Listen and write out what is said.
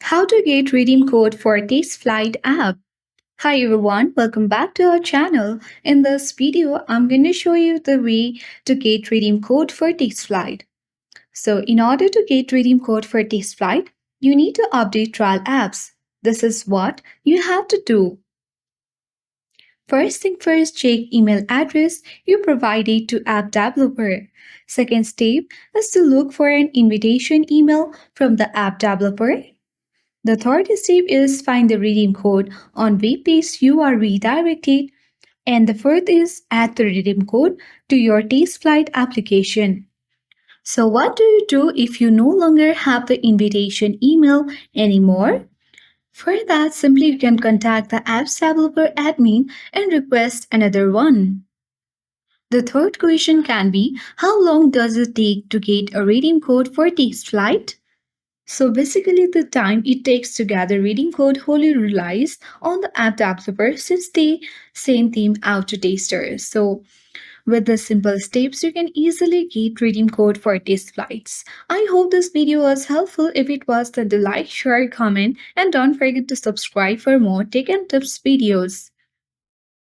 How to get redeem code for Taste Flight app. Hi everyone, welcome back to our channel. In this video, I'm going to show you the way to get redeem code for Taste Flight. So in order to get redeem code for Taste Flight, you need to update trial apps. This is what you have to do. First thing first, check email address you provided to app developer. Second step is to look for an invitation email from the app developer. The third step is find the redeem code on web page you are redirected. And the fourth is add the redeem code to your TasteFlight application. So what do you do if you no longer have the invitation email anymore? For that, simply you can contact the app's developer admin and request another one. The third question can be, how long does it take to get a redeem code for TasteFlight? So basically, the time it takes to gather reading code wholly relies on the app developer since they send them out to testers. So with the simple steps, you can easily get reading code for test flights. I hope this video was helpful. If it was, then do like, share, comment, and don't forget to subscribe for more tech and tips videos.